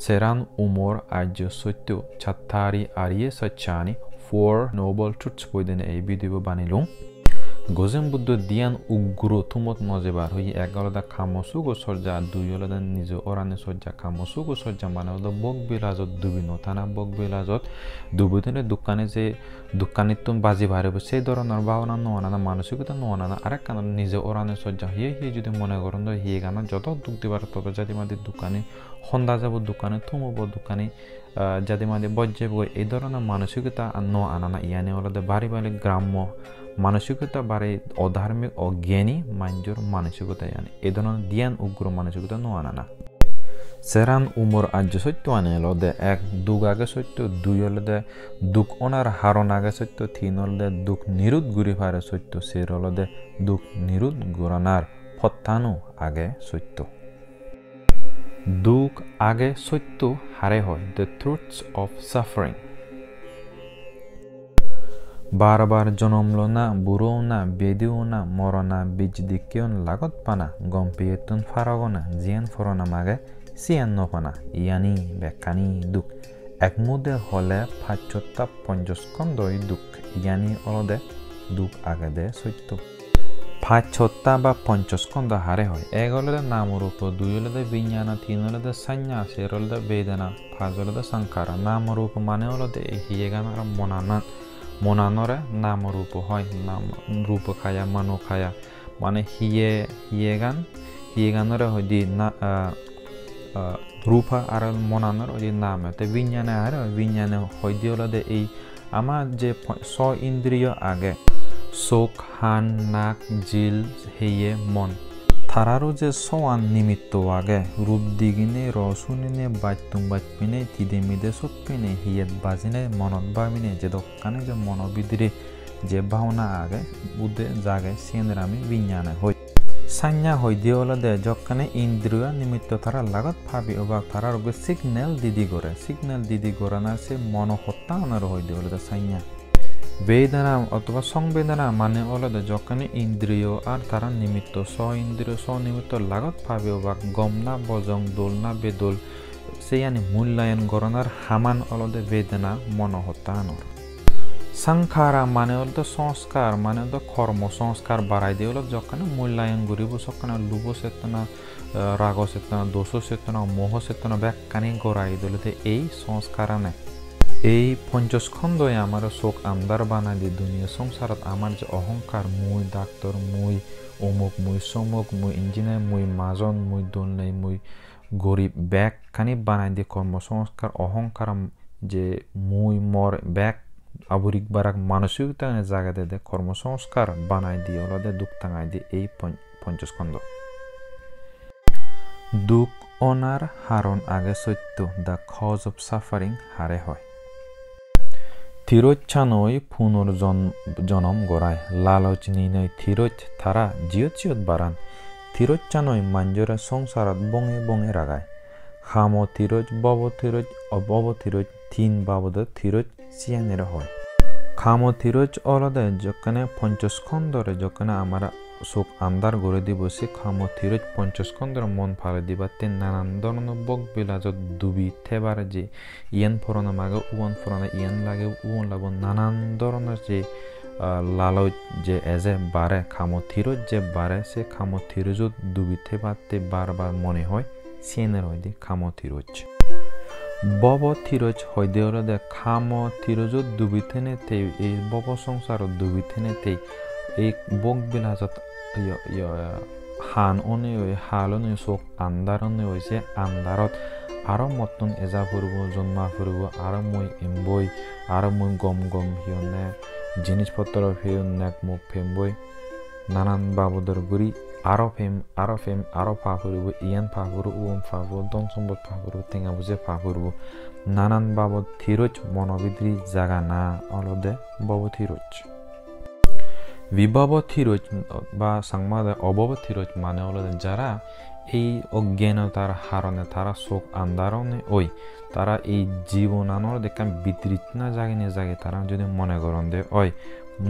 Cheran, Umor, Arjo, Sotyo, Chattari, Arye, Sachani, 4 Noble Truths within a video banilung. Gozem Buddha Dian Uguru Tumot Mozebar, who Egaloda Kamosugo Soja, do Yola Nizo Orane Soja, Kamosugo Soja Mano, the Bog Bilazot, Dubino, Tana Bog Bilazot, Dubutene Dukanese, Dukanitum Bazibare, Sedor, Narbauna, no another Manusuka, no another Arakan, Nizo Orane Soja, here he did the Monagorondo, Hiegana, Joto, Duktivar, Jadima de Dukani, Honda Zabu Dukane, Tumobo Dukani, Jadima de Bojje, Edorana Manusukata, and no anana Iane or the Baribali Grammo. মানসিকতা বারে অধার্মিক অজ্ঞানী মাঞ্জুর মানসিকতা yani Eden দিয়ান উগ্র মানসিকতা নোয়ানা সেরান উমর আজ্য সত্য আনেলদে এক দুগ আগে সত্য দুই হলদে দুক ওনার হারণ আগে সত্য তিন হলদে দুক নিরুদ গুরি ফারে সত্য সের হলদে দুক নিরুদ গুরানার ফত্তানু আগে সত্য দুক আগে সত্য হারে হয় দ্য ট্রুথস অফ সাফারিং বারবার জনমলো না বুড়ো না বেদিও না মরনা বীজ দিকেও লাগত পানা গম্পিয়েতুন ফারগনা জিয়ান ফরনা মাগে সিয়ান নপানা ইয়ানি বেকানি দুঃখ এক মুদে হলে ফাচ্চতা পঞ্চস্কন্ধই দুঃখ ইয়ানি অলদে দুঃখ আগে দে সত্য ফাচ্চতা বা পঞ্চস্কন্ধ হারে হয় এক হলদে নামরূপ দুই হলদে বিজ্ঞানা তিন হলদে সান্যা চার হলদে বেদনা পাঁচ হলদে সংখারা নামরূপ মানে হলদে হিয়েগানার মনানরে নাম রূপ হয় নাম রূপ খায়া মানো খায়া মানে হিয়েগানরে হয় দি না রূপা আর মনানর ওই নাম তে বিজ্ঞানে আর বিজ্ঞানে হয় দি হলো এই আমার যে ছ ইন্দ্রিয় আগে চোখ হান নাক জিল হেয়ে মন থারারও যে সোয়ান নিমিত্ত আগে রূপ দিগিনে রসুনিনে বাজতুম বাজপিনে তিদে মিদে সৎপিনে হিয়েত বাজিনে মনত বাবিনে যে দোকানে যে মনোবিদ্রে যে ভাওনা আগে বুদ্ধে জাগে সিয়েনের আমি বিজ্ঞানে হই সান্যা হই দিয়ে হলো দে যখানে ইন্দ্রিয় নিমিত্ত তারা লাগত ভাবি অবাক তারার সিগন্যাল দিদি গড়ানার সে মনোহত্যা ওনার হই দিয়ে হলো দে সান্যা বেদনা অথবা সংবেদনা মানে অলদে যখনই ইন্দ্রিয় আর তারা নিমিত্ত ইন্দ্রিয় নিমিত্ত লাগত ভাবে বা গম না বজং দোল না বেদোল সেই মূল্যায়ন গণনার হামান অলদে বেদনা মনোহত্যানর সংখারা মানে অলদে সংস্কার মানে অলদে কর্ম সংস্কার বাড়াই দিয়ে অলদ যখন মূল্যায়ন করিব সকানে লুভ চেতনা রাগ চেতনা দোষ চেতনা মোহ চেতনা ব্যাখ্যানি গড়াই দিলে এই সংস্কার আনে এই পঞ্চস্কন্ধই আমার চোখ আমদার বানাই দি দুনিয়া সংসারত আমার যে অহংকার মুই ডাক্তার মুই অমুক মুই সমুক মুই ইঞ্জিনিয়ার মুই মাজন মুই দোলনাই মুই গরিব ব্যাগ খানি বানাই দি কর্মসংস্কার অহংকার যে মুই মর ব্যাগ আবরিক বারাক মানসিকতা জায়গা দে কর্মসংস্কার বানাই দি অলদে দুঃখ টাঙাই দি এই পঞ্চস্কন্ধ দুক অনার হারণ আগে সত্য দ্য কজ অফ সাফারিং হারে হয় থিরোচ্ছানই পুনর্জনম গড়ায় লালচ নিনয় থিরোচ থারা জিয়ত বারান থিরোচ্ছানই মাঞ্জরা সংসারত বঙে বঙে রাগায় খামো থিরোচ বব থিরোচ তিন বাবদ থিরোচ সিয়ানের হয় খামো থিরোচ অলদে যখানে পঞ্চস্কন্ধরে যখানে আমরা চোখ আন্দার গড়ে দিব সে খামো থিরোচ পঞ্চস্কন্ধর মন ফালে দিবাতে নানান ধরনের বক বিলাজত ডুবি থেবার যে ইয়ান ফরনা মাগে উয়ান ফরনা ইয়ান লাগে উয়ান লাগব নানান ধরনের যে লালচ যে এজে বাড়ে খামো থিরোচ যে বাড়ে সে খামো থিরোজত ডুবি থেবাতে বারবার মনে হয় সিয়েনের হয় দি খামো থিরোচ বব থিরোচ হয় দে হলো দে খামো থিরোজত ডুবি থেনে তে এই বব সংসারত ডুবি থেনে তে এই বক বিলাজত হান হালনে চোখ আন্দারনে হৈছে আন্দাৰত আৰু মতন এজা ফুৰিব জন্মা ফুৰিব আৰু মই এম্বই আৰু মই গম হিয়নে জিনিসপত্র ফেম নেক মুখ ফেমবই নানান বাবদর গুরি আরো ফেম আরো ফা ফুরিব ইয়ান ফা ফুরু উম ফা ফুরু দন সম্পদ ফা ফুরু টেঙা বুঝে ফা ফুরব নানান বাবদ থিরোচ মনোবিদ্রি জাগা না অলদে বব থিরোচ বিভব থিরোচ বা সাংমাদে অবব থিরোচ মানে অলদে যারা এই অজ্ঞানতার হারণে তারা চোখ আন্দারণে ওই তারা এই জীবনানোর দেখা বিতৃত না জাগে তারা যদি মনে করেন দে ওই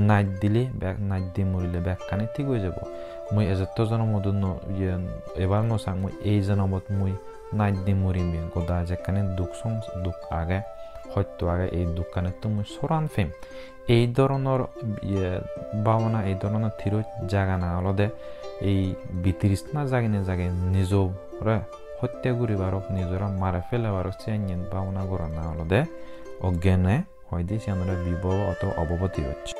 নাইট দিলে নাইট দি মরিলে ব্যাখ্যানে ঠিক হয়ে যাব মই এজাত জনমত এবার নচাং মই এই জনমত মই নাইদি মুৰিমি গোদা যেখানে দুখ আগে সত্য আগে এই দুখানে তুমি চোৰাণ ফেম এই ধৰণৰ ভাৱনা এই ধৰণৰ থিৰজ জাগা না অলদে এই বিতৃষ্ণা জাগে নিজৰে হত্যা কৰিবাৰক নিজৰা মাৰে ফেলাবাৰক চেঞ্জিন ভাৱনা কৰা না অলদে অজ্ঞানে হয় দি চেনৰে বিভৱ অথবা অৱবতী হচ্ছে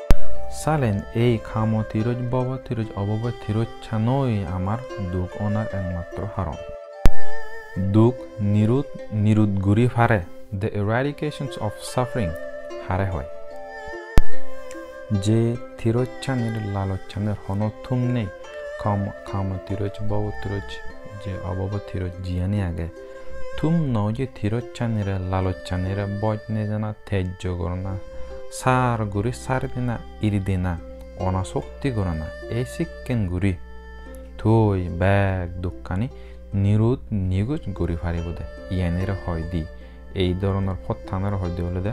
সালেন এই খামো থিরজ বব থিরজ অবব থিরজ ছানই আমার দুক অনার একমাত্র Haran দুক নিরুদ গুরি ফারে the eradications of suffering হারে হয় যে থিরজ ছানের লালচ ছানের হন থুম নেই খামো থিরজ বব থিরজ যে অবব থিরজ জিয়ানি আগে থুম নও যে থিরজ ছানের লালচ ছানের বজ নে জানা তেজ্য করনা সার গুরি সার দিনা ইরি দিনা অনাশক্তি করনা এই শিক্ষেন গুরি থই ব্যাগ দুঃখানি নিগুজ গুরি ফারিব দে ইয়ানের হয় দি এই ধরনের পথানের হয় দি বলে দে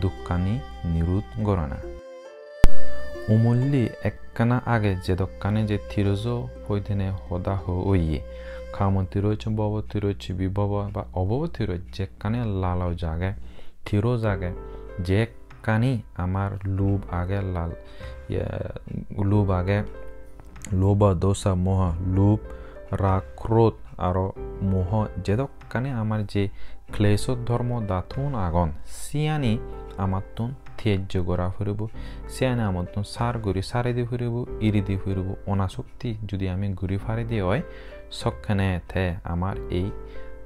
দুঃখানি নিরুদ গরনা উমল্লি একখানা আগে যে দোকানে যে থিরজ হইতেনে হদা হইয়ে খাম থিরজ বব থিরজ বিভব বা অবব থিরজ যেখানে লালাও জাগে থিরো জাগে যে কানি আমার লোভ আগে লোভ দোষা মোহ লোভ রাগ ক্রোধ আর মোহ যেদকানে আমার যে ক্লেশ ধর্ম দাথুন আগন সিয়ানি আমার তুন তেজ্য গড়া ফুরিব সিয়ানি আমার তুন সার গুড়ি সারে দি ফুরিব ইরি দি ফুরিব অনাশক্তি যদি আমি গুড়ি ফারি দিয়ে হয় সক্ষানে থে আমার এই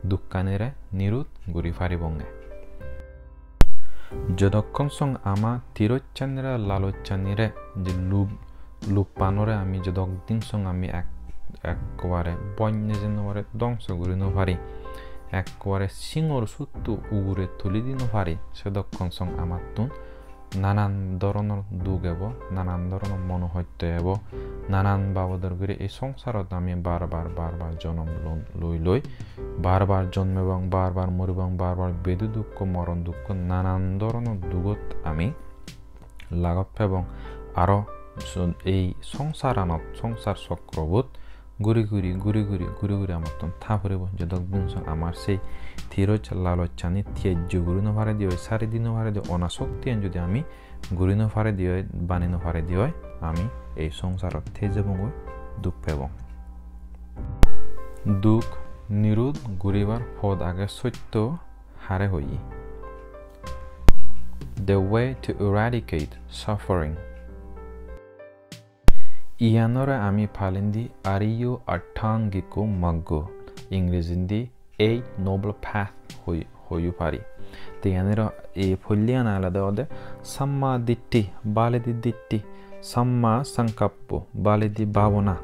দুঃখানেরে নিরুদ গুড়ি ফারিবঙ্গে যতক্ষণ সং আমা তিরোচ্চানিরা লালোচ্চানিরে যে লুপানরে আমি যতদিন সং আমি একবারে বন্য যেনবারে ধ্বংস করি নপারি একবারে সিংহর সুত্তু উগুরে তুলি দি নপারি সেতক্ষণ সং আমার তুন নানান ধরনের দুখ এব নানান ধরনের মনোহত্য এব নানান বাবদর করে এই সংসারত আমি বারবার জন্ম লই বারবার জন্ম এবং বারবার মরিব এবং বারবার বেদু দুঃখ মরণ দুঃখ নানান ধরনের দুঃখত আমি লাগত এবং আরো এই সংসার চক্রবোধ ঘুরি ঘুরি আমার তো থা ফুরিব যতদিন আমার সেই থিরজ লালচানি তেজ্য গুরি নভারে দিয়ে সারি দিন নভারে দিয়ে অনাশক্তি যদি আমি গুরি নভারে দিয়ে বানি নভারে দিয়ে আমি এই সংসারত থে যাব দুঃখ পেব দুঃখ নিরুদ গুরিবার পদ আগে সত্য হারে হই The way to eradicate suffering ইয়ানরে আমি ফালিন্দি আরিয়ো আঠাঙ্গিকো মাগ্গো ইংরেজিন্দি 8 noble path হইউ পারি তেয়ানের এই ফলিয়ান আলাদা ওদে সাম্মা দিট্টি বালেদি দিট্টি সাম্মা সংকপ্প বালেদি ভাবনা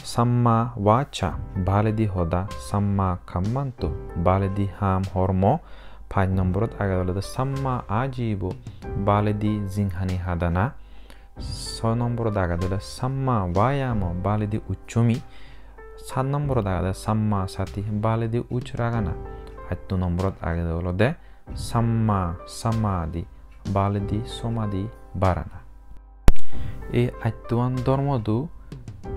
সাম্মা ওয়াচা বালেদি হদা সাম্মা কাম্মান্ত বালেদি হাম হর্ম 5 নম্বরত আগে ওলাদে সাম্মা আজীব বালেদি জিংহানি হাদানা 6 নম্বর দাগা দিলে সাম্মা ওয়ায়াম বালেদি উচ্চমি 7 নম্বর দাগা দিলে সাম্মা সাতি বালেদি উচ্চ রাগানা 8 নম্বরত আগে দিলে সাম্মা সমাধি বালেদি সমাধি বারানা এই 8 ধর্মদু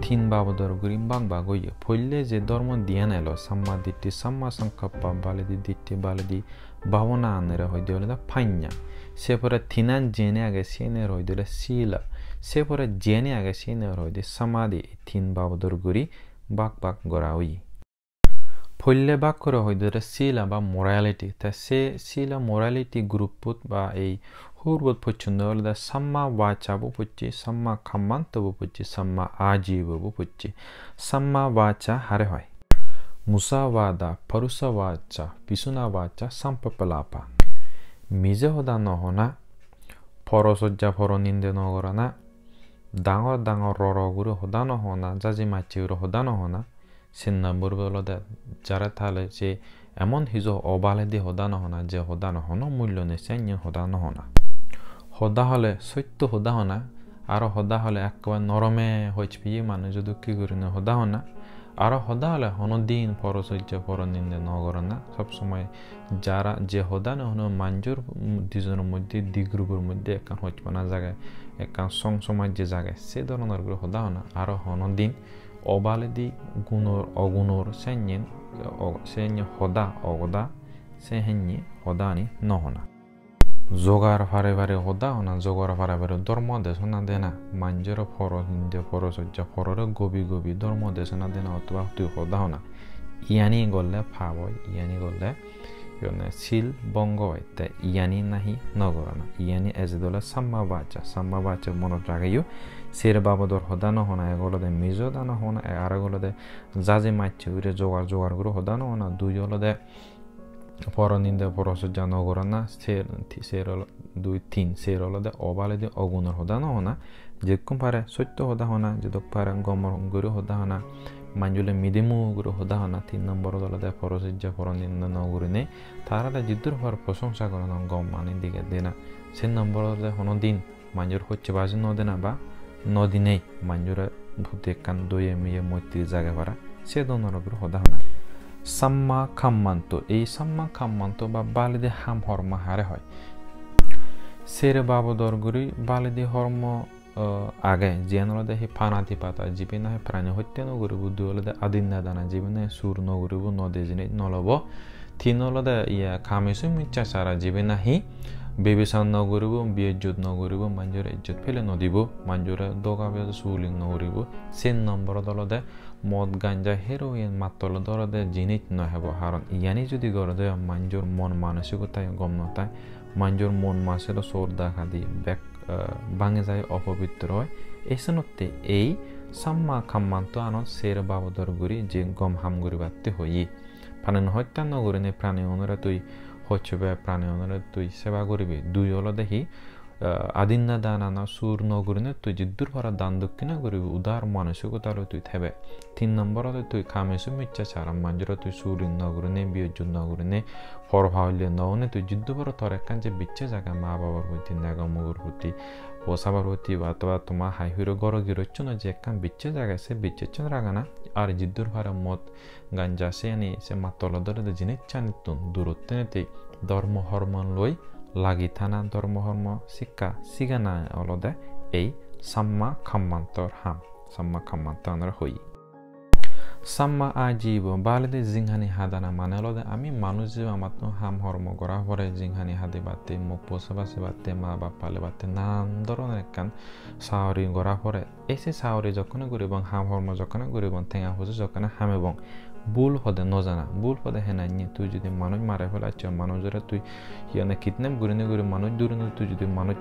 3 বাবদর গরি বাগ হইয়ে ফলে যে ধর্ম দিয়ান এলো সাম্মা দিট্টি সাম্মা সংকপ্পা বালেদি দিট্টি বালেদি ভাবনা আনেরে হই দিলে ফাইন্যা সেপরে থিনান জেনে আগে সেনের হই দিলে শিলা সেপরে জেনে আগে সেনের হই দি সমাধি 3 বাবদর গরি বাগ গড়া হই ফলে বাগ করে হই দিলে শিলা বা মোরালিটি তা সে শিলা মোরালিটি গ্রুপত বা এই হুরবত পছন্দ হলে সাম্মা ওয়াচাবু পুচ্ছি সাম্মা খাম্মান্তবু পুচ্ছি সাম্মা আজীববু পুচ্ছি সাম্মা ওয়াচা হারে হয় মুসাওয়াদা পরুসাওয়াচা পিসুনাওয়াচা সাম্পপলাপা মিজে হদা নহনা পরসজ্জা পরনিন্দে নগরনা ডাঙর ররগুরু হদা নহনা জাজি মাচিউর হদা নহনা সিন্না বুরবলদে যারা থালে যে এমন হিজো অবালে দি হদা নহনা যে হদা নহন মূল্য নেছে হদা নহনা হদা হলে সত্য হদা হনা আর হদা হলে একবার নরমে হইচপিয়ে মানুষ যদি কি করি না হদা হনা আর হদা হলে হনদিন পরসহ্য পরনিন্দে নগরনা সবসময় যারা যে হদা নহন মাঞ্জুর দুজনের মধ্যে দিগ্রুপের মধ্যে একখান হইচপানা জায়গায় একখান সমajje জায়গায় সে ধরনের হদা হনা আর হনদিন অবালে দি গুণর অগুণর Schengen senye hoda ogoda sehenye hodani nohona zogar fare fare hoda hona zogar fare fare dhormo desona dena manjero foro hinde foro sojja forore gobi gobi dhormo desona dena otba tu hoda hona yani golle phaboy yani golle yone sil bongo ite yani nahi nogorana yani ezidola samma bacha monot ragayo ser babador hodano hona egolode mizo dana hona aragolode zaje machi ure jogar guru hodano hona duyolode poroninde porosojja nogorana serol 2-3 serolode obalede ogunor hodano hona jekkum pare sotyo hoda hona jedok pare gomor guri hoda hona manjule midimu guru hoda hona 3 নম্বর dolode porosojja poroninde nogurine tarada jiddur par proshonsha koron gom mani dige dena sen নম্বরode hono din manjur hocche baji nodena ba nodinei manjure hoyekkan doye miye motti jaga para se donor guru hoda hona samma kammanto ei samma kammanto ba balide ham horma hare hoy sere babodor guri balide hormo আগে জেনলদে হি ফানাতি পাতা জিবিনা হে প্রাণী হত্যা নগরিব দুলদে আদিন্না দানা জিবিনা সুর নগরিব নদে জিনি নলব তিনলদে ইয়া কামিসু মিচ্ছা সারা জিবিনা হি বেবিসান নগরিব বিয়জ্জত নগরিব মানজুরে ইজ্জত ফেলে নদিব মানজুরে দোগাবে সুলিং নগরিব সেন নম্বর দলদে মদ গাঞ্জা হেরোইন মাতল দলদে জিনিত নহব হারণ ইয়ানি যদি গরদে মানজুর মন মানসিকতায় গম নতায় মানজুর মন মাসের সোর দেখা দি back bhangi jai opavitro hoy esanotte ei samma kammanto anon ser babodor guri je gom ham guri batte hoyi panen hoytan no gurine prani onora tui hochbe prani onora tui seba guribe dui olode hi adinna dana na sur no gurine tui jiddur para dandukkina guri udar manusikotalo tui thebe 3 নম্বর ode tui kamesu micha charam manjuro tui surin no gurine biyojun no gurine hor hawle no ne tui jiddu para torekkan je bicche jaga ma babar hoti naga mugur hoti posabar hoti batwa tuma hai hiro goro girochno je ekkan bicche jaga se bicche chon ragana ar jiddur para mot ganja se ani se matolo dore de jinit chanitun durottene te ধর্ম hormone লই লাগি থানা ধর্ম হরম শিক্ষা সিগানা অলদে এই সাম্মা খাম্মান্তর হাম সাম্মা খাম্মান্তর হই সাম্মা আজীব বালদে জিংহানি হাদানা মানে অলদে আমি মানুষ যে আমার হাম হরম করা পরে জিংহানি হাদি বাতে মুখ পোষাবাসে বাতে মা বাপ পালে বাতে নানান ধরনের একখান সাহরি করা পরে এসে সাহরি যখন করিব হাম হরম যখন করিব ঠেঙা হচ্ছে যখন হাম এবং ভুল হদে নজানা ভুল হদে হেনাইনি তুই যদি মানুষ মারে ফেলাচ্ছ মানুষেরা তুই ইয়ানে কিডন্যাপ করিনি করে মানুষ দূরে তুই যদি মানুষ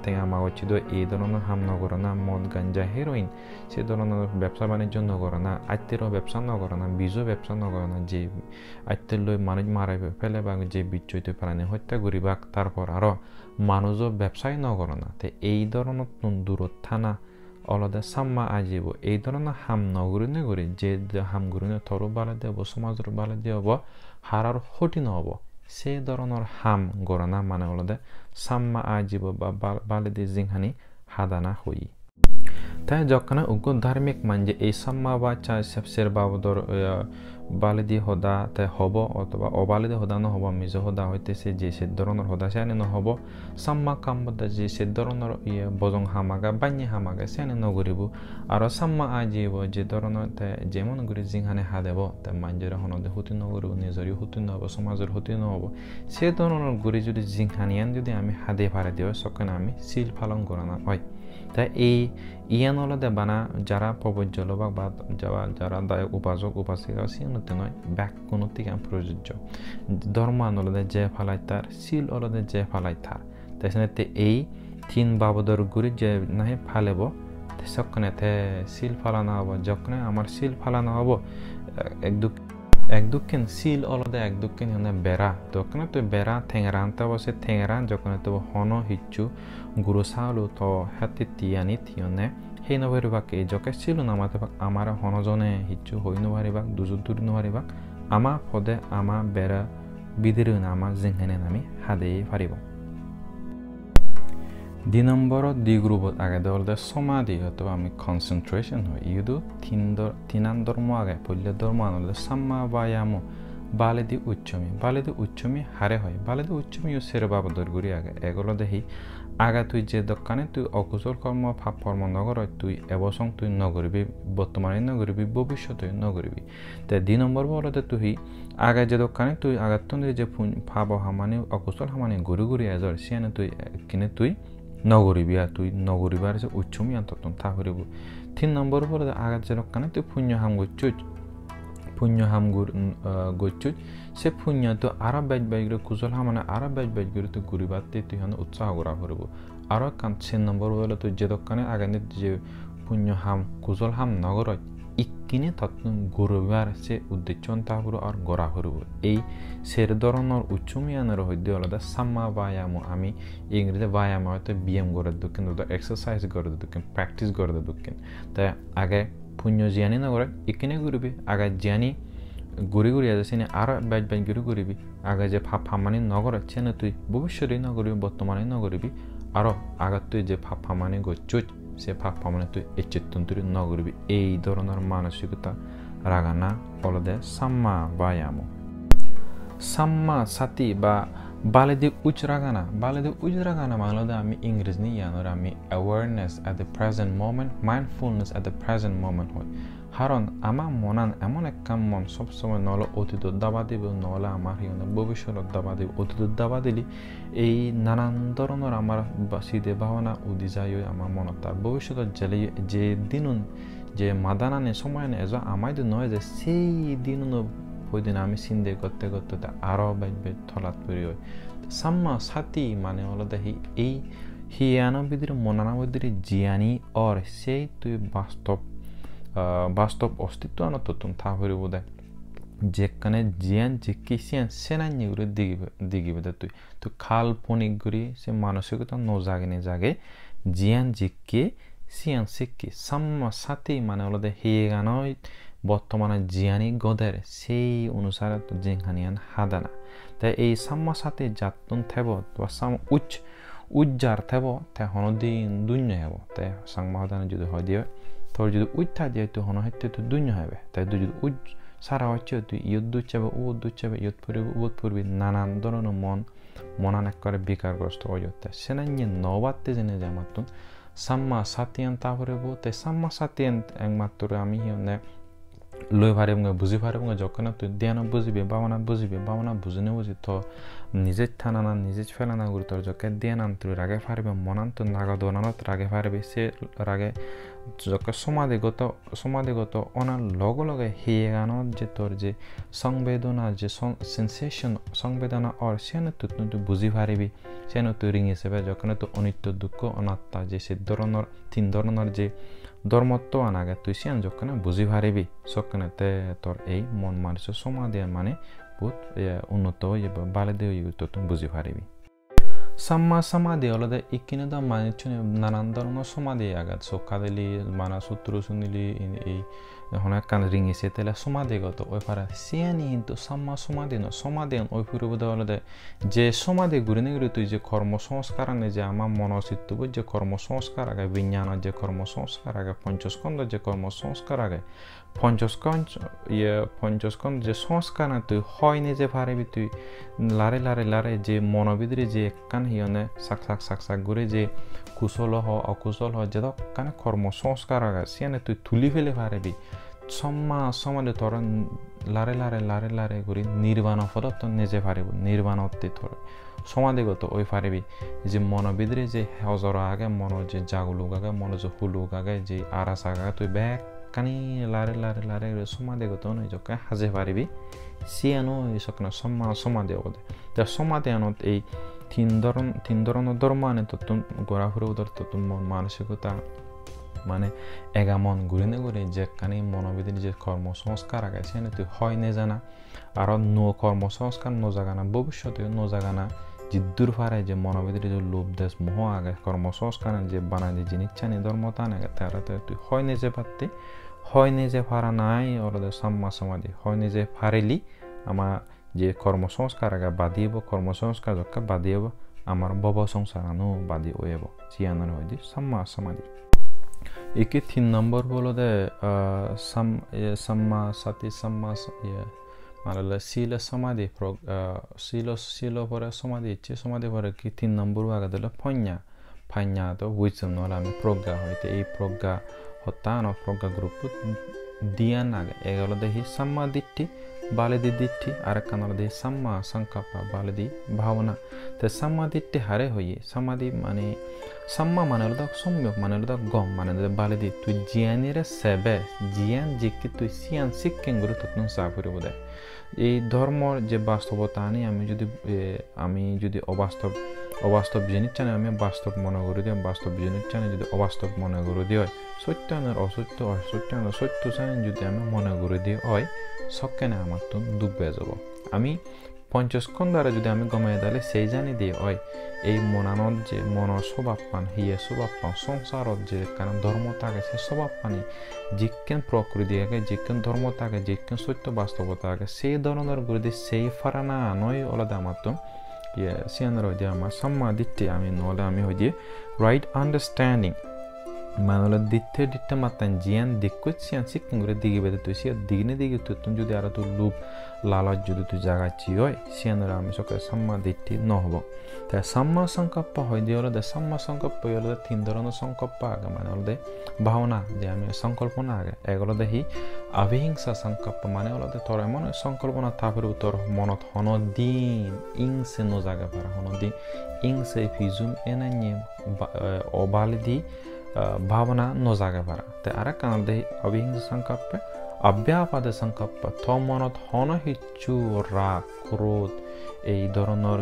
ঠেঙা মাগছি তো এই ধরনের হাম নকরো না মদ গাঞ্জা হেরোইন সে ধরনের ব্যবসা বাণিজ্য নকরো না আত্মীয় ব্যবসা নকরো না বীজও ব্যবসা নকরো না যে আত্মীয় লই মানুষ মারে ফেলে বা যে বিচ্ছুত প্রাণী হত্যা করিবা তারপর আরো মানুষও ব্যবসায় নকরো না তো এই ধরনের দূরত থানা অলদে সাম্মা আজীব এই ধরনের হাম নগরিনে করে যে হাম গরিনে তরু বালে দেব সমাজের বালে দেব হারার হটি নহব সেই ধরনের হাম গরনা মানে অলদে সাম্মা আজীব বা বালে দিয়ে জিংহানি হাদানা হই তাই যখন উগ্র ধার্মিক মানে এই সাম্মা বা চা সের বাবদর বালিদি হদা তাই হব অথবা অবালিদি হদা নহব মিজ হদা হইতেছে যে সে ধরনের হদা সে আনি নহব সাম্মা কাম্বদা যে সে ধরনের বজং হামাগা বান্যে হামাগা সে আনি নগরিব আর সাম্মা আজীব যে ধরনের যেমন করে জিংহানে হাদেব তাই মাঞ্জেরা হনদে হুতি নগরিব নিজেরই হুতি নহব সমাজের হুতি নহব সে ধরনের গুড়ি যদি জিংহানিয়ান যদি আমি হাদে পারে দেওয়া সকালে আমি সিল পালন করানো হয় তাই এই ইয়ান অলদে বানা যারা প্রবজ্জলবাক বা যারা দায়ক উপাসক উপাসিকা সিয়ানতে নয় ব্যাক কোনো থেকে প্রযোজ্য ধর্ম অলদে যে ফালাই তার সিল অলদে যে ফালাই তার তাই সেনাতে এই 3 বাবদর গুড়ি যে নাহি ফালেব সক্ষণে তে সিল ফালানো হব যখন আমার সিল ফালানো হব এক দুঃখিন সিল অলদে এক দুঃখিন হনে বেড়া তখন তো বেড়া ঠেঙেরানতে বসে ঠেঙেরান যখন তো হন হিচ্ছু গুরু সালু তো হাতে তিয়ানি থিয়নে সেই নভারিবাক এই জকে সিল নামাতে আমার হনজনে হিচ্ছু হই নভারিবাক দুজুর দূর নভারিবাক আমা পদে আমা বেড়া বিদির নামা জিংহেনে নামি হাদে পারিব 2 নম্বর দ্বিগ্রুবত আগে দলদে সমাধি অথবা আমি কনসেন্ট্রেশন হয় ইউদু তিনান ধর্ম আগে পল্লে ধর্ম আনলে Samaa বায়ামো baledi uchchumi hare hoy baledi uchchumi yo sere babador guri age egolode hi aga তুই যে দোকানে তুই অকুশল কর্ম পাপ কর্ম নগর তুই এবসং তুই নগরিবি বর্তমানে নগরিবি ভবিষ্যতে নগরিবি তে 2 নম্বর বলতে তুই আগা যে দোকানে তুই আগাতন যে পাপ হামানি অকুশল হামানি গুরু গুরি আজর সিয়ানে তুই কিনে তুই নগরিবি আর তুই নগরিবার যে উচ্চমি আন্ততন তা হরিব 3 নম্বর বলতে আগা যে দোকানে তুই পুণ্য হাম গচ্চুচ পুণ্য হাম গচ্চুচ সে পুণ্য তো আরা বাইজ বাইগরে কুশল হামানে আরা বাইজ বাইগরে তুই গুরিবাতে তুই হান উৎসাহ করা হরিব আর কান 6 নম্বর বলে তুই যে দোকানে আগানে যে পুণ্য হাম কুশল হাম নগর ইকিনে তত্ন গুরুবার সে উদ্দেশ্য তাহবুর আর গড়া হরিব এই সের ধরনের উচ্চমিয়ানের হইতে আলাদা সাম্মা ব্যায়াম আমি ইংরেজি ব্যায়াম হয়তো ব্যায়াম করে দক্ষিণ এক্সারসাইজ করে দক্ষিণ প্র্যাকটিস করে দক্ষিণ তাই আগে পুণ্য জিয়ানি নগরে ইকিনে ঘুরবি আগে জিয়ানি ঘুরি ঘুরি আছে সিনে আর বাইজ বাইজ ঘুরি ঘুরিবি আগে যে ফামানি নগর আছে না তুই ভবিষ্যতে নগরিবি বর্তমানে নগরিবি আরো আগে তুই যে ফামানি গচ্চুচ সে ফামানি তুই এচেতন্তরি নগরিবি এই ধরনের মানসিকতা রাগানা অলদে সাম্মা ব্যায়াম সাম্মা সাতি বা baledi ujragana manglode ami english ni yanor ami awareness at the present moment mindfulness at the present moment hoy harwn ama monan emon ekka mon sob somoy nolo otito daba dibe nola amar hiyona bobishoro daba dibe otito daba dili ei nanan doronor amar baside bhavana udijayo amar monotar bobishoro jeli je dinun je madanane somoyane ezo amaidu noy je sei dinuno ওইদিন আমি চিন্তা করতে করতে আরো বাইবে থলাত পড়ি হয় সাম্মা সাতি মানে হলো দেখি এই হিয়ানবিদির মনানাবিদির জিয়ানি অর সেই তুই বাস্তব অস্তিত্ব আনতন তা হইব দে যেখানে জিয়ান জিকি সিয়ান সেনানি গুলো দিগিবে দে তুই কাল্পনিক গুরি সে মানসিকতা ন জাগে জিয়ান জিকি সিয়ান সিকি সাম্মা সাতি মানে হলো দে হিয়ানই বর্তমানে জিয়ানি গদের সেই অনুসারে তো জিংহানিয়ান হাদানা তাই এই সাম্মা সাথে যাতন থেব বা সাম উজ্জার থেব তাই হনদিন দুন্য হেব তাই সাংমা হাদানা যদি হয় দিয়ে তোর যদি উজ্জা দিয়ে তুই হন হইতে তুই দুন্য হবে তাই তুই যদি সারা হচ্ছে তুই ইয়ত দুচ্ছাবে ও দুচ্ছাবে ইয়ত পড়বি উত পড়বি নানান ধরনের মনান এক করে বিকারগ্রস্ত হয়ে তাই সেনা নিয়ে নবাতে জেনে যায় মাত্র সাম্মা সাতিয়ান তারপরে তাই সাম্মা সাতিয়ান একমাত্র আমি হিনে লই ভারিবঙ্গা বুঝি ভারিবঙ্গা যখন তুই ধ্যান বুঝিবি ভাবনা বুঝিনে বুঝি তো নিজের থানা নিজের ফেলানা গুরু তোর যখন ধ্যান তুই রাগে ফারিবে মনান তো নাগা দোনানত রাগে ফারিবি সে রাগে যখন সমাধিগত অনার লগে হিয়ে গানত যে তোর যে সংবেদনা যে সেন্সেশন সংবেদনা অর সেন তুই বুঝি ফারিবি সেন তুই রিঙে সেবে যখন তুই অনিত্য দুঃখ অনাত্মা যে সে ধরনের 3 ধরনের যে ধর্মত্ব আনাগে তুই সিয়ান যখন বুঝি পারিবি সকানে তে তোর এই মন মানস সমাধি মানে বহুত উন্নত হয়ে বালে দিয়ে তো তুমি বুঝি পারিবি সাম্মা সমাধি হলদে ইকিনে দা মানে নানান ধরনের সমাধি আগাত সকাদেলি মানা সূত্র শুনিলি এই হনাকান রিঙিছে তেলে সমাধিগত ওই পারা সিয়ানি কিন্তু সাম্মা সমাধি ন সমাধি ওই পুরো হলদে যে সমাধি ঘুরিনে ঘুরে তুই যে কর্মসংস্কার আনে যে আমার মনচিত্ত যে কর্মসংস্কার আগে বিজ্ঞানের যে কর্মসংস্কার আগে পঞ্চস্কন্ধ যে কর্মসংস্কার আগে পঞ্চস্কন্ধ যে সংস্কার না তুই হয় নিজে পারিবি তুই লারে যে মনোবিদের যে একখান হিয়নে সাক ঘুরে যে কুশল অকুশল যে দোকানে কর্মসংস্কার আগে সিয়ানে তুই তুলি ফেলে পারিবি সমাধি তোর লারে ঘুরি নির্বাণ ফলত নিজে পারিব নির্বাণতে তোর সমাধিগত ওই পারিবি যে মনোবিদের যে হজর আগে মন যে জাগুলুক আগে মন যে হুলুক আগে যে আরাস আগে তুই ব্যাগ কানি লারে সমাধিগত নয় যখন হাজে পারিবি সিয়ানো এই সকল সমাধি অবধি তা সমাধি আনত এই 3 ধরনের ধর্ম আনে তত্ত্ব গোড়া ফুরে উদর তত্ত্ব মানসিকতা মানে এগা মন ঘুরিনে ঘুরে যেখানে মনোবিদের যে কর্মসংস্কার আগে সেখানে তুই হয় নে জানা আর কর্মসংস্কার ন জাগানা ভবিষ্যতে ন জাগানা জিদ্দুর ফারে যে মনোবিদের যে লোভ দেশ মোহ আগে কর্মসংস্কার যে বানায় যে জিনিস চানি ধর্মতা আগে তারা তুই হয় নে যে পারতে হয় নে যে ফারা নাই ওরা সাম্মা সমাধি হয় নে যে ফারেলি আমার যে কর্মসংস্কার আগে বাদিয়েব কর্মসংস্কার যখন বাদিয়েব আমার বব সংসার আনো বাদি ওয়েব চিয়ানোর হয় দি সাম্মা সমাধি একে 3 নম্বর বলো দে Samaa সাতি Samaa Malala sila samadhi silo pore samadhi ichi samadhi pore ki 3 number aga dela phanya to wisdom no lami progga hoite ei progga hotta no progga group diyan aga egalo dehi samadhitti baledi ditti arakkanala dehi samma sankappa baledi bhavana te samadhitti hare hoye samadhi mane samma mane hoda somyok mane hoda gom mane hoda baledi tu jianire sebe jian jikki tu sian sikken guru tutun sapuri bode এই ধর্মর যে বাস্তবতা আনি আমি যদি অবাস্তব জিনিস চাই আমি বাস্তব মনে করে দিই বাস্তব জিনিস চাই যদি অবাস্তব মনে করে দিই হয় সত্যানের অসত্য অসত্যানের সত্য চাই যদি আমি মনে করে দিই হয় সকেনে আমার তো ডুবে যাব আমি পঞ্চস্কন্ধারে যদি আমি গমাই দিলে সেই জানি দিই হয় এই মনানত যে মনৰ স্বভাৱ পান হিয়ে স্বভাৱ পান সংসাৰত যে কাৰণ ধৰ্ম থাকে সেই স্বভাৱ পানি যিকেন প্ৰকৃতি আগে যিকেন ধৰ্ম থাকে যিকেন সত্য বাস্তৱতা আগে সেই ধৰণৰ গুৰুদি সেই ফাৰানা নয় অলদা মাতো সিয়ানৰ হয় আমাৰ সমাধিতে আমি নহলে আমি হয় যে রাইট আন্ডারস্ট্যান্ডিং মানুষের দিতে মাতান জিয়ান দিকুত সিয়ান সিকিং করে দিকে বেঁধে তুই সিয়া দিকে তুই যদি আর তুই লুপ লালচ যদি তুই জাগাচ্ছি হয় সিয়ানোর আমি সকালে সাম্মা দিতে নহব তাই সাম্মা সংকল্প হয় দিয়ে হলে সাম্মা সংকল্প হলে 3 ধরনের সংকল্প আগে মানে হলে ভাবনা যে আমি সংকল্পনা আগে এগুলো দেখি অহিংসা সংকল্প মানে হলে তোর এমন সংকল্পনা তারপরে তোর মনত হনদিন ইংসে নজাগে পারা হনদিন ইংসে ফিজুম এনে নিয়ে অবালিদি भावना नजागे पारा ते आरे कानल दे अभिहिंसा संकल्प अव्यापाद संकल्प तो मनत हन हिच्छु राग क्रोध এই ধরনের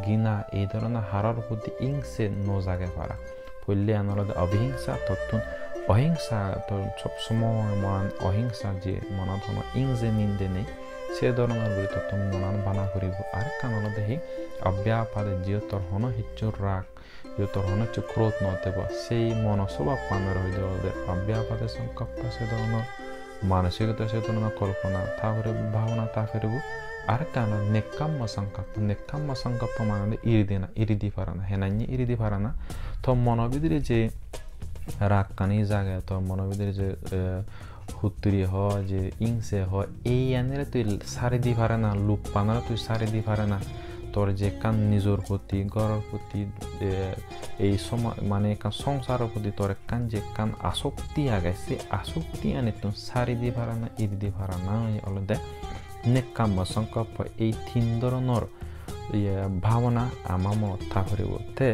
গিনা এই ধরনের হারার প্রতি ইংসে নজাগে পারা পড়লে আনলদে অহিংসা তত্তুন অহিংসা তো সব সময় মন অহিংসা যে মনত হন ইংসে নিন্দে নেই সে ধরনের গুলি তত্তুন মনান বানা করিব আর কানলদে হি অব্যাপাদে যে তোর হন হিচ্ছু রাগ যে তোর হন হচ্ছে ক্রোধ নতেব সেই মনস্বভাব পানের হয়ে যাওয়া অব্যাপাদে সংকল্প সে ধরনের মানসিকতা সে ধরনের কল্পনা তারপরে ভাবনা তারপরে আর কারণ নেকাম্ম সংকল্প মানে ইরিদি পারানা হেনাই ইরিদি পারানা তো মনোবিদের যে রাগ কানি জাগে তো মনোবিদের যে হুত্তরি হয় যে ইংসে হয় এই আনে তুই সারি দি পারে না লুপ পানারা তুই সারি দি পারে না তোর যে কান নিজের প্রতি ঘরের প্রতি এই মানে কান সংসারের প্রতি তোর কান যে কান আসক্তি আগে সে আসক্তি আনে তুই সারি দি পারে না ইরি দি পারে না অলদে নেকাম্ম সংকল্প এই 3 ধরনের ভাবনা আমার মত তারপরে বলতে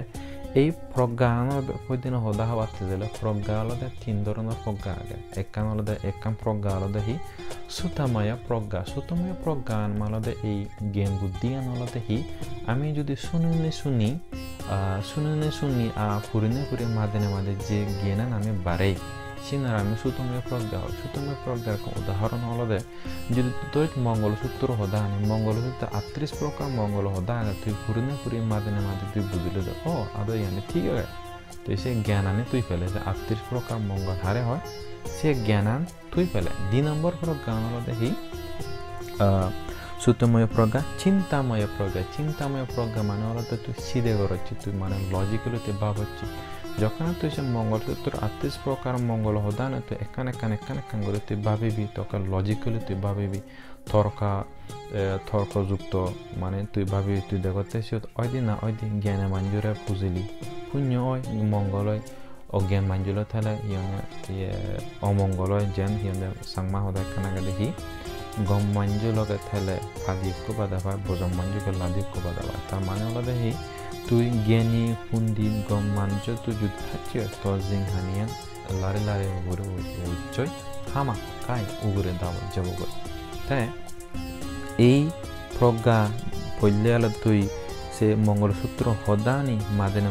এই প্রজ্ঞানৰ পদিন হদা হওয়াতে দিলে প্রজ্ঞা আলাদা 3 ধরনের প্রজ্ঞা আগে একান প্রজ্ঞা আলাদা হি সুতাময় প্রজ্ঞা মালদে এই জ্ঞান বুদ্ধি আনলতে হি আমি যদি শুনি পুরিনে মাঝে যে জ্ঞান আমি বাড়াই সিনার আমি সুতময় প্রজ্ঞার উদাহরণ হলদে যদি তোর মঙ্গলসূত্র হদা আনি মঙ্গলসূত্র 38 প্রকার মঙ্গল হদা আগে তুই পুরিনে মাঝে তুই বুঝলে যে ও আদৌ ইয়ানি ঠিক আছে তুই সে জ্ঞান আনি তুই ফেলে যে 38 প্রকার মঙ্গল হারে হয় সে জ্ঞান আন তুই ফেলে 2 নম্বর প্রজ্ঞা হলদে হি সুতময় প্রজ্ঞা চিন্তাময় প্রজ্ঞা মানে হলদে তুই সিধে করছি তুই মানে লজিক্যালি তুই ভাবছি যখন তুই সে মঙ্গলসূত্র 38 প্রকার মঙ্গল হদা না তুই একান করে তুই ভাবিবি তখন লজিক্যালি তুই ভাবিবি তর্কযুক্ত মানে তুই ভাবিবি তুই দেখতে সে ওইদিন জ্ঞানে মঞ্জুরে বুঝিলি শূন্য হয় মঙ্গল হয় অজ্ঞান মঞ্জুল থালে অমঙ্গল হয় যেন সিহঁতে চাংমা সদায় কেনেকৈ দেখি গম মঞ্জুলকে থালে ফাদিকো বাদাবা বজম মঞ্জুকে লাদিকো বাদাবা তাৰ মানে অলপ সি তুই জ্ঞানী পুন্দিত গম মানজ তুই যদি থাকি তোর জিং হানিয়ান লারে উগুরে উজ্জয় হামা কাই উগুরে দাও যাবগৈ তাই এই প্রজ্ঞা পড়লে আলো তুই সে মঙ্গলসূত্র হদানি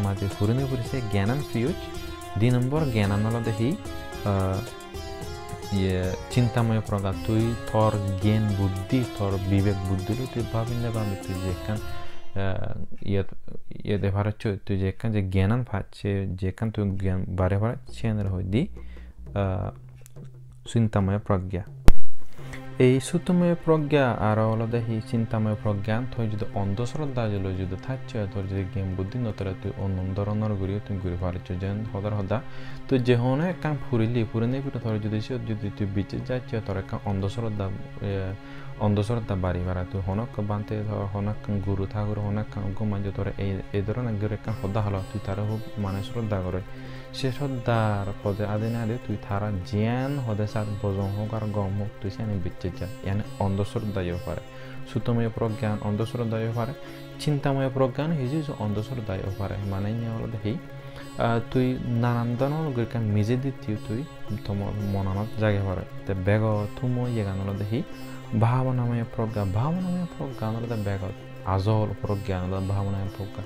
মাঝে ফুরিনে সে জ্ঞানান ফিউজ 2 নম্বর জ্ঞানান হলো দেখি চিন্তাময় প্রজ্ঞা তুই তোর জ্ঞান বুদ্ধি তোর বিবেক বুদ্ধি তুই ভাবিলে তুই যে কান ইয়ে ভারত তুই যে কান যে জ্ঞানান পাচ্ছে যে কান তুই জ্ঞান বারে সেনের হই দি চিন্তাময় প্রজ্ঞা এই সুতময় প্রজ্ঞা আর হলো দেখি চিন্তাময় প্রজ্ঞান তুই যদি অন্ধশ্রদ্ধা যদি থাকছে তোর যদি জ্ঞান বুদ্ধি নতরে তুই অন্য ধরনের তুই ঘুরে পারছ যেন হদা তুই যে হনে কাম ফুরিনে তোর যদি তুই বিচে যাচ্ছে তোর একটা অন্ধশ্রদ্ধা অন্ধশ্রদ্ধা বাড়ি বাড়া তুই হনক বানতে ধর হনক গুরু থাকুর হনক গমাঞ্জ তোর এই ধরনের একখান হদ্দা হলো তুই তারা খুব মানে শ্রদ্ধা করে সে শ্রদ্ধার পদে আদে না দে তুই তারা জ্ঞান হদে সার বজং হোক আর গম হোক তুই সে বিচ্ছেদ যা ইয়ানি অন্ধশ্রদ্ধাইও পারে সুতময় প্রজ্ঞান অন্ধশ্রদ্ধাইও পারে চিন্তাময় প্রজ্ঞান হিজি অন্ধশ্রদ্ধাইও পারে মানে হলো দেখি তুই নানান ধরনের মেজে দিতিও তুই তোমার মনানত জাগে পারে তে বেগ তুমো ইয়েগান হলো দেখি ভাবনাময় প্রজ্ঞান হলো বেগত আজল প্রজ্ঞান হলো ভাবনাময় প্রজ্ঞা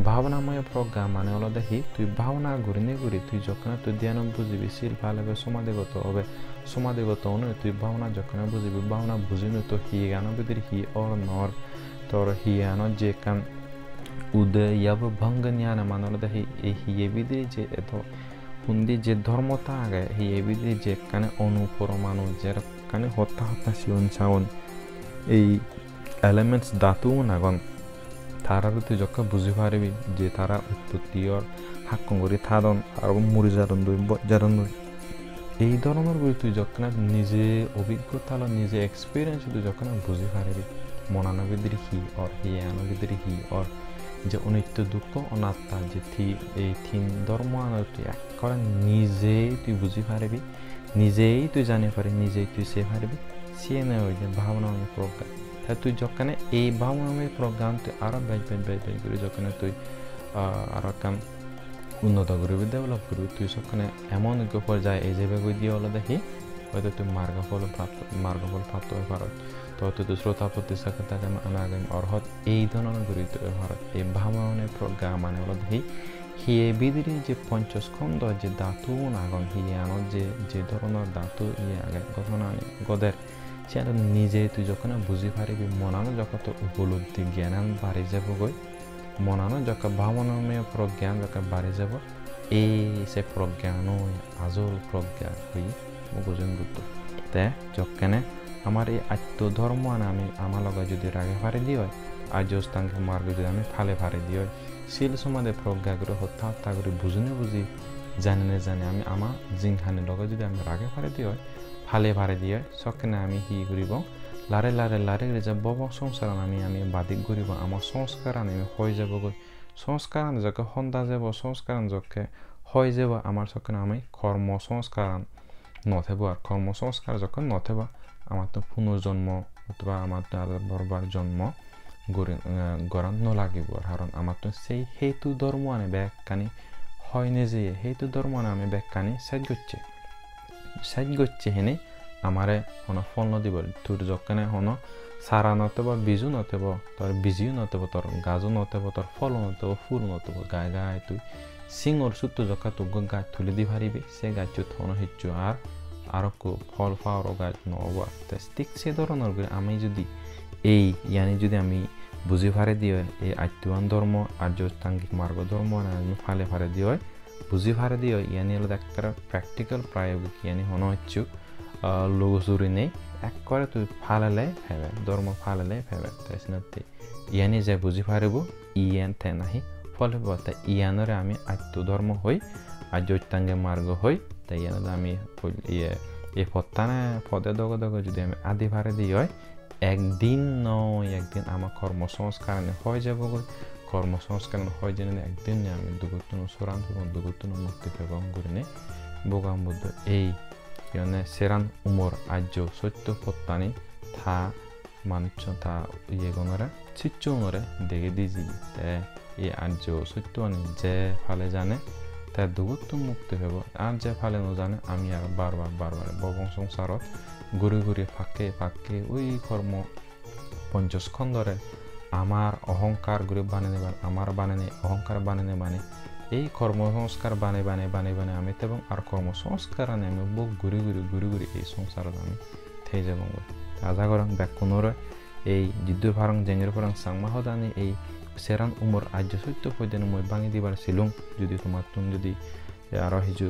ভাবনাময় প্রজ্ঞা মানে হলো দেখি তুই ভাবনা ঘুরি তুই যখন তুই ধ্যান বুঝিবি শিল ভালোভাবে সমাধিগত অনু তুই ভাবনা যখন বুঝিবি ভাবনা বুঝিনি তো হিয়ানো ভিতরে হি অর নর তোর হিয়ানো যে কান উদয় ইয়াব ভঙ্গ জ্ঞান মানে হলো দেখি এই হিয়ে ভিতরে যে এত হুন্দি যে ধর্মতা আগে হিয়ে ভিতরে যে কানে অনুপরমাণু যে কানে হত্যা শিউন চাউন এই এলিমেন্টস ধাতু নাগন তারা তুই যখন বুঝি পারবি যে তারা উৎপত্তির হাক্কং করি থাদন আর মুড়ি জারণ এই ধরনের বই তুই যখন নিজে অভিজ্ঞতা নিজে এক্সপিরিয়েন্স তুই যখন বুঝি পারবি মনানবিদের হি অর হিয়ানবিদের হি অর যে অনিত্য দুঃখ অনাত্মা যে এই তিন ধর্ম তুই এক করে নিজেই তুই বুঝি পারবি নিজেই তুই জানি পারি নিজেই তুই সে পারবি সে নেই ওই যে ভাবনাময় প্রজ্ঞা তাই তুই যখন এই ভাবনাময় প্রজ্ঞান তুই আরো বেজ করে যখন তুই আরো কাম উন্নত করবি ডেভেলপ করবি তুই যখন এমন পর্যায়ে এই যে বেগুই দিয়ে হলো দেখি হয়তো তুই মার্গফল প্রাপ্ত হয়ে পারত তো তুই শ্রোতা প্রতিষ্ঠাকে তাকে আনাগাম অর্হত এই ধরনের গরিত ভারত এই ভাবনাময় প্রজ্ঞা মানে হলো দেখি হিয়ে বিদিরি যে পঞ্চস্কন্ধ যে ধাতু নাগন হিয়ে আনো যে ধরনের ধাতু ইয়ে আগে ঘটনা গদের সে নিজে তুই যখন বুঝি পারিবি মনানো যখন তো উপলব্ধি জ্ঞান বাড়ি যাব গই মনানো যখন ভাবনাময় প্রজ্ঞান যখন বাড়ি যাব এই সে প্রজ্ঞান আজল প্রজ্ঞা হই বুঝেন বুদ্ধ তে যখনে আমার এই আত্মধর্ম আমি আমার লগে যদি রাগে ফারে দিই হয় আর্যস্থাঙ্গ মার্গ যদি আমি ফালে ফারে দিই হয় শিল সমাধে প্রজ্ঞা করে হত্যা করে বুঝি জানে আমি আমার জিংখানির লগে যদি আমি রাগে ফারে দিই হয় ফালে ফারে দিয়ে সকেনে আমি হি করিব লারে যে বব সংসার আমি বাদিক করিব আমার সংস্কার আমি হয়ে যাব গই সংস্কার যকে সন্ধ্যা যাব সংস্কার যকে হয়ে যাব আমার সকেনে আমি কর্ম সংস্কার নথেব আর কর্ম সংস্কার যখন নথেব আমার তো পুনর্জন্ম অথবা আমার তো আবার বরবার জন্ম গড়ান নলাগিব কারণ আমার তো সেই হেতু ধর্ম আনে ব্যাখ্যানি হয় নে যে হেতু ধর্ম আমি ব্যাখ্যানি সাজ গচ্ছে হেনে আমারে হন ফল নদিব তোর যখন হন সারা নতেব বীজু নতেব তোর বীজিও নতেব তোর গাজও নতেব তোর ফল নতেব ফুল নতেব গায়ে তুই সিংহর সুতো যখন তোক গাছ তুলে দি পারিবি সে গাছ হন হিচ্ছু আর ফল ফাওয়ারও গাছ নব ঠিক সে ধরনের আমি যদি এই ইয়ানি যদি আমি বুঝি ফারে দিয়ে এই আত্মীয়ান ধর্ম আর্যস্থাঙ্গিক মার্গ ধর্ম আমি ফালে ফারে দিয়ে বুঝি ফারে দিয়ে ইয়ানি হলো একটা প্র্যাকটিক্যাল প্রায়োগিক ইয়ানি হন হচ্ছু লোগসুরি নেই এক করে তুই ফালালে ফেবে ধর্ম ফালালে ফেবে তাই ইয়ানি যে বুঝি ফারিব ইয়ান থে নাহি ফলে তাই ইয়ানরে আমি আত্মধর্ম হই আর্যস্থাঙ্গে মার্গ হই তাই ইয়ান আমি এই পত্তানে পদে দগে যদি আমি আদি ফারে দিই হয় একদিন আমার কর্মসংস্কার হয়ে যাব কর্মসংস্কার হয়ে জেনে একদিন আমি দুগুতুন সোরান দুগুতুন মুক্তি পেবং করে বোগাম বুদ্ধ এই চেরান উমর আর্য সত্য পত্তানি থা মানুষ থা ইয়ে গণরে চিচ্চ উনরে দেখে দিজি তে এই আর্য সত্য আনি যে ফালে জানে তা দুগুতুন মুক্তি পেব আর যে ফালে জানে আমি আর বারবার ববং সংসারত ঘুরি ফাঁকে ওই কর্ম পঞ্চস্কন্ধরে আমার অহংকার ঘুরে বানিয়ে আমার বানিয়ে অহংকার বানিয়ে এই কর্মসংস্কার বানিয়ে আমি এবং আর কর্মসংস্কার আনে আমি বুক ঘুরি এই সংসারত আমি থেয়ে যাব আজা করং ব্যাকুণরে এই জিদ্দুর ফারং জেঙ্গের ফারং চাংমা হদানি এই চেরান উমর আর্য সত্য হইতেন মই ভাঙি দিবার শিলং যদি তোমার তুমি যদি আরো হিজু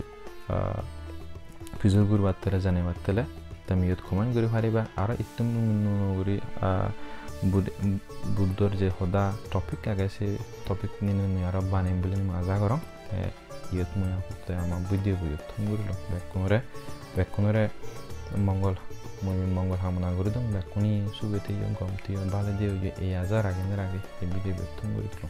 ফিজুর গুর বার্তালে জানে বার্তালে তুমি ইয়ত কমেন্ট করে পারিবা আর ইত্তম গুরি বুদ্ধর যে সদা টপিক আগে সেই টপিক নিয়ে আরো বানিম বলে আশা করম ইয়ত মই আমার ভিডিও থম করিল ব্যাকুণরে মঙ্গল Moi mongol hamna gurdum ba kuni sugete yo gom tiyo bale deyo yo e azara genera ge video tunggu itu.